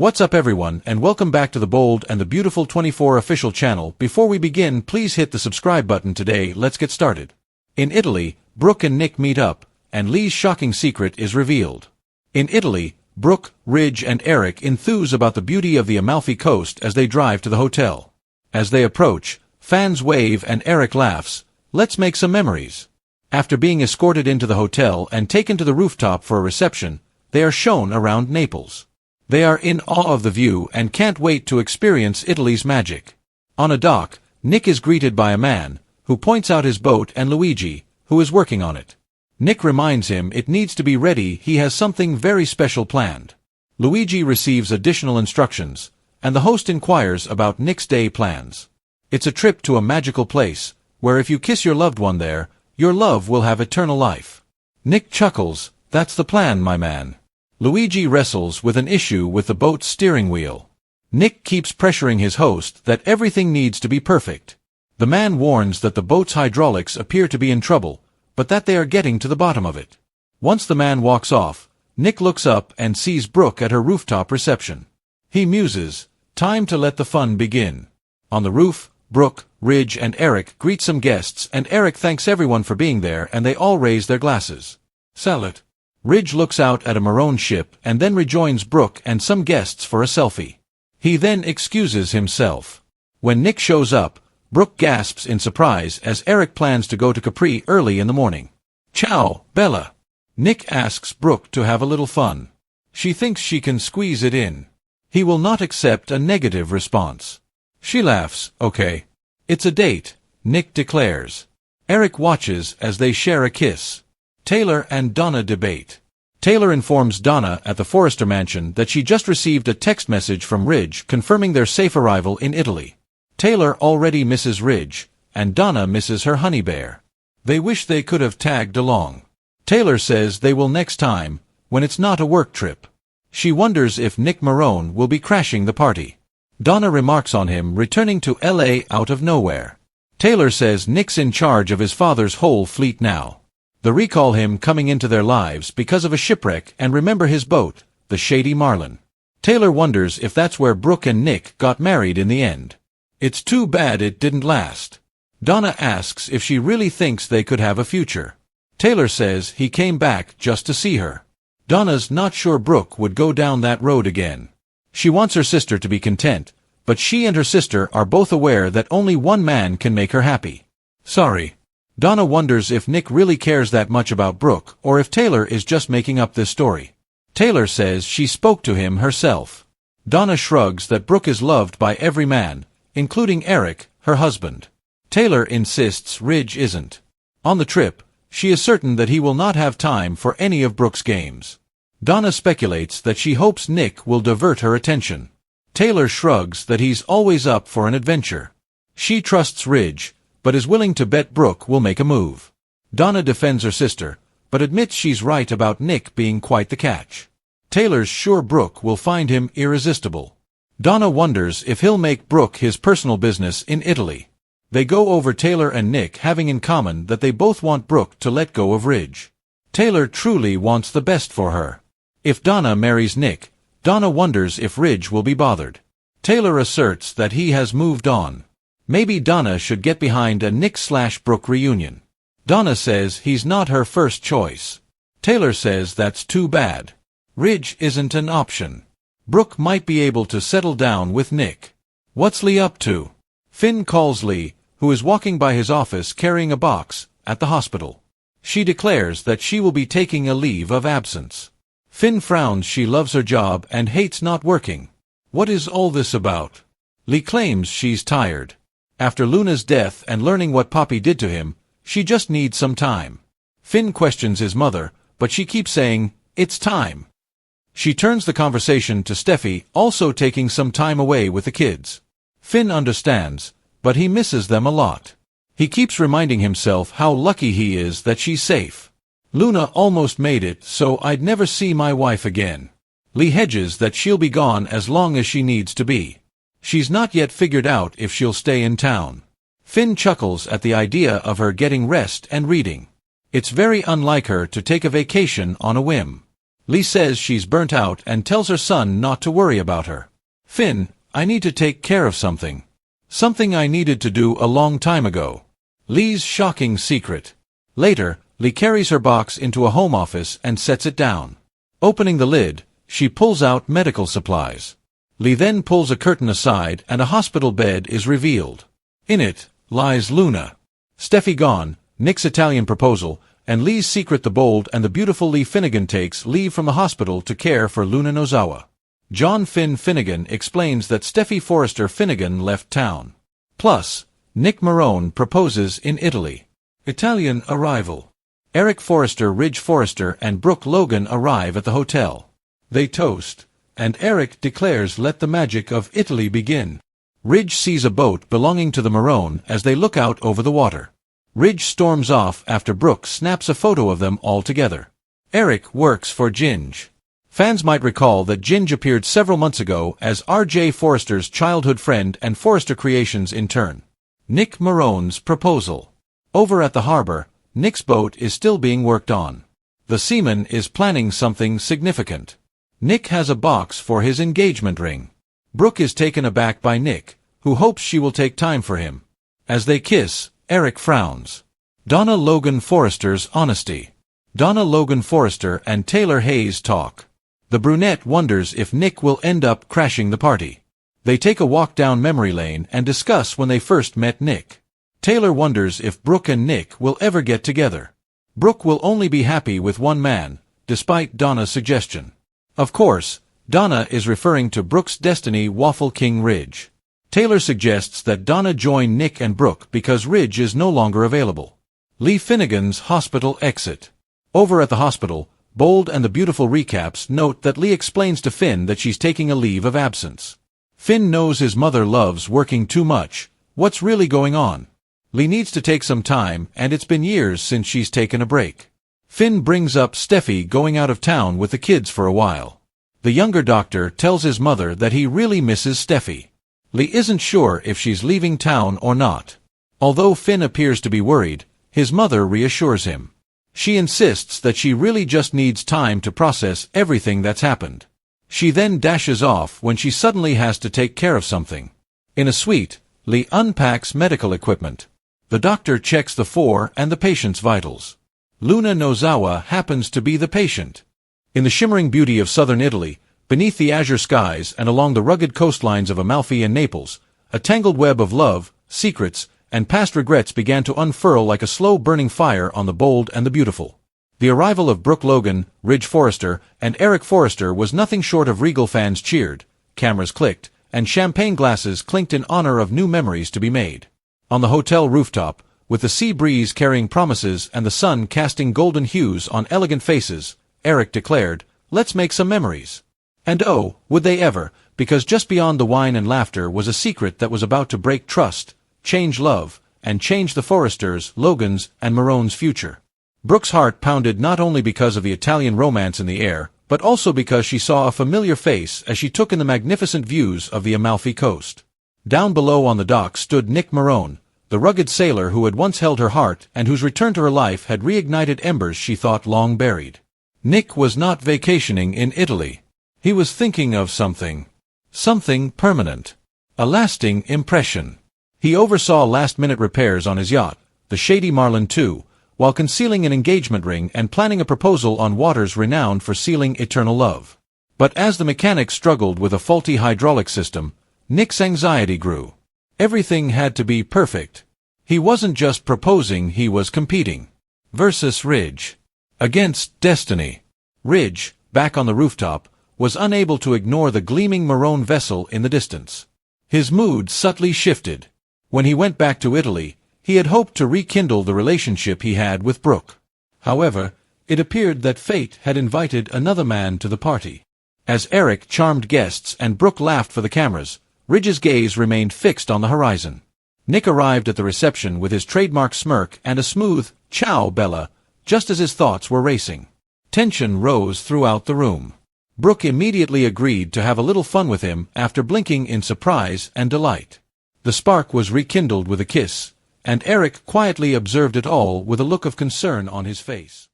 What's up everyone, and welcome back to the Bold and the Beautiful 24 official channel. Before we begin, please hit the subscribe button today. Let's get started. In Italy, Brooke and Nick meet up, and Lee's shocking secret is revealed. In Italy, Brooke, Ridge and Eric enthuse about the beauty of the Amalfi coast as they drive to the hotel. As they approach, fans wave and Eric laughs. Let's make some memories. After being escorted into the hotel and taken to the rooftop for a reception, they are shown around Naples. They are in awe of the view and can't wait to experience Italy's magic. On a dock, Nick is greeted by a man, who points out his boat and Luigi, who is working on it. Nick reminds him it needs to be ready, he has something very special planned. Luigi receives additional instructions, and the host inquires about Nick's day plans. It's a trip to a magical place, where if you kiss your loved one there, your love will have eternal life. Nick chuckles, "That's the plan, my man." Luigi wrestles with an issue with the boat's steering wheel. Nick keeps pressuring his host that everything needs to be perfect. The man warns that the boat's hydraulics appear to be in trouble, but that they are getting to the bottom of it. Once the man walks off, Nick looks up and sees Brooke at her rooftop reception. He muses, time to let the fun begin. On the roof, Brooke, Ridge and Eric greet some guests, and Eric thanks everyone for being there, and they all raise their glasses. Salute. Ridge looks out at a maroon ship and then rejoins Brooke and some guests for a selfie. He then excuses himself. When Nick shows up, Brooke gasps in surprise as Eric plans to go to Capri early in the morning. "Ciao, Bella." Nick asks Brooke to have a little fun. She thinks she can squeeze it in. He will not accept a negative response. She laughs, "Okay. It's a date," Nick declares. Eric watches as they share a kiss. Taylor and Donna debate. Taylor informs Donna at the Forrester mansion that she just received a text message from Ridge confirming their safe arrival in Italy. Taylor already misses Ridge, and Donna misses her honey bear. They wish they could have tagged along. Taylor says they will next time, when it's not a work trip. She wonders if Nick Marone will be crashing the party. Donna remarks on him returning to LA out of nowhere. Taylor says Nick's in charge of his father's whole fleet now. They recall him coming into their lives because of a shipwreck and remember his boat, the Shady Marlin. Taylor wonders if that's where Brooke and Nick got married in the end. It's too bad it didn't last. Donna asks if she really thinks they could have a future. Taylor says he came back just to see her. Donna's not sure Brooke would go down that road again. She wants her sister to be content, but she and her sister are both aware that only one man can make her happy. Sorry. Donna wonders if Nick really cares that much about Brooke, or if Taylor is just making up this story. Taylor says she spoke to him herself. Donna shrugs that Brooke is loved by every man, including Eric, her husband. Taylor insists Ridge isn't. On the trip, she is certain that he will not have time for any of Brooke's games. Donna speculates that she hopes Nick will divert her attention. Taylor shrugs that he's always up for an adventure. She trusts Ridge, but is willing to bet Brooke will make a move. Donna defends her sister, but admits she's right about Nick being quite the catch. Taylor's sure Brooke will find him irresistible. Donna wonders if he'll make Brooke his personal business in Italy. They go over Taylor and Nick having in common that they both want Brooke to let go of Ridge. Taylor truly wants the best for her. If Donna marries Nick, Donna wonders if Ridge will be bothered. Taylor asserts that he has moved on. Maybe Donna should get behind a Nick/Brooke reunion. Donna says he's not her first choice. Taylor says that's too bad. Ridge isn't an option. Brooke might be able to settle down with Nick. What's Lee up to? Finn calls Lee, who is walking by his office carrying a box, at the hospital. She declares that she will be taking a leave of absence. Finn frowns. She loves her job and hates not working. What is all this about? Lee claims she's tired. After Luna's death and learning what Poppy did to him, she just needs some time. Finn questions his mother, but she keeps saying, "It's time." She turns the conversation to Steffi, also taking some time away with the kids. Finn understands, but he misses them a lot. He keeps reminding himself how lucky he is that she's safe. Luna almost made it, so I'd never see my wife again. Lee hedges that she'll be gone as long as she needs to be. She's not yet figured out if she'll stay in town. Finn chuckles at the idea of her getting rest and reading. It's very unlike her to take a vacation on a whim. Lee says she's burnt out and tells her son not to worry about her. Finn, I need to take care of something. Something I needed to do a long time ago. Lee's shocking secret. Later, Lee carries her box into a home office and sets it down. Opening the lid, she pulls out medical supplies. Lee then pulls a curtain aside and a hospital bed is revealed. In it lies Luna. Steffi gone, Nick's Italian proposal, and Lee's secret. The bold and the beautiful Lee Finnegan takes leave from the hospital to care for Luna Nozawa. John Finn Finnegan explains that Steffi Forrester Finnegan left town. Plus, Nick Marone proposes in Italy. Italian arrival. Eric Forrester, Ridge Forrester, and Brooke Logan arrive at the hotel. They toast, and Eric declares let the magic of Italy begin. Ridge sees a boat belonging to the Marone as they look out over the water. Ridge storms off after Brooke snaps a photo of them all together. Eric works for Ginge. Fans might recall that Ginge appeared several months ago as R.J. Forrester's childhood friend and Forrester Creations intern. Nick Marone's proposal. Over at the harbor, Nick's boat is still being worked on. The seaman is planning something significant. Nick has a box for his engagement ring. Brooke is taken aback by Nick, who hopes she will take time for him. As they kiss, Eric frowns. Donna Logan Forrester's honesty. Donna Logan Forrester and Taylor Hayes talk. The brunette wonders if Nick will end up crashing the party. They take a walk down memory lane and discuss when they first met Nick. Taylor wonders if Brooke and Nick will ever get together. Brooke will only be happy with one man, despite Donna's suggestion. Of course, Donna is referring to Brooke's destiny Waffle King Ridge. Taylor suggests that Donna join Nick and Brooke because Ridge is no longer available. Lee Finnegan's hospital exit. Over at the hospital, Bold and the Beautiful recaps note that Lee explains to Finn that she's taking a leave of absence. Finn knows his mother loves working too much. What's really going on? Lee needs to take some time, and it's been years since she's taken a break. Finn brings up Steffi going out of town with the kids for a while. The younger doctor tells his mother that he really misses Steffi. Lee isn't sure if she's leaving town or not. Although Finn appears to be worried, his mother reassures him. She insists that she really just needs time to process everything that's happened. She then dashes off when she suddenly has to take care of something. In a suite, Lee unpacks medical equipment. The doctor checks the four and the patient's vitals. Luna Nozawa happens to be the patient. In the shimmering beauty of southern Italy, beneath the azure skies and along the rugged coastlines of Amalfi and Naples, a tangled web of love, secrets, and past regrets began to unfurl like a slow-burning fire on the Bold and the Beautiful. The arrival of Brooke Logan, Ridge Forrester, and Eric Forrester was nothing short of regal. Fans cheered, cameras clicked, and champagne glasses clinked in honor of new memories to be made. On the hotel rooftop, with the sea breeze carrying promises and the sun casting golden hues on elegant faces, Eric declared, "Let's make some memories." And oh, would they ever, because just beyond the wine and laughter was a secret that was about to break trust, change love, and change the Forresters, Logans, and Marone's future. Brooke's heart pounded not only because of the Italian romance in the air, but also because she saw a familiar face as she took in the magnificent views of the Amalfi coast. Down below on the dock stood Nick Marone, the rugged sailor who had once held her heart and whose return to her life had reignited embers she thought long buried. Nick was not vacationing in Italy. He was thinking of something. Something permanent. A lasting impression. He oversaw last-minute repairs on his yacht, the Shady Marlin II, while concealing an engagement ring and planning a proposal on waters renowned for sealing eternal love. But as the mechanics struggled with a faulty hydraulic system, Nick's anxiety grew. Everything had to be perfect. He wasn't just proposing, he was competing. Versus Ridge. Against destiny. Ridge, back on the rooftop, was unable to ignore the gleaming Marone vessel in the distance. His mood subtly shifted. When he went back to Italy, he had hoped to rekindle the relationship he had with Brooke. However, it appeared that fate had invited another man to the party. As Eric charmed guests and Brooke laughed for the cameras, Ridge's gaze remained fixed on the horizon. Nick arrived at the reception with his trademark smirk and a smooth, "Ciao, Bella," just as his thoughts were racing. Tension rose throughout the room. Brooke immediately agreed to have a little fun with him after blinking in surprise and delight. The spark was rekindled with a kiss, and Eric quietly observed it all with a look of concern on his face.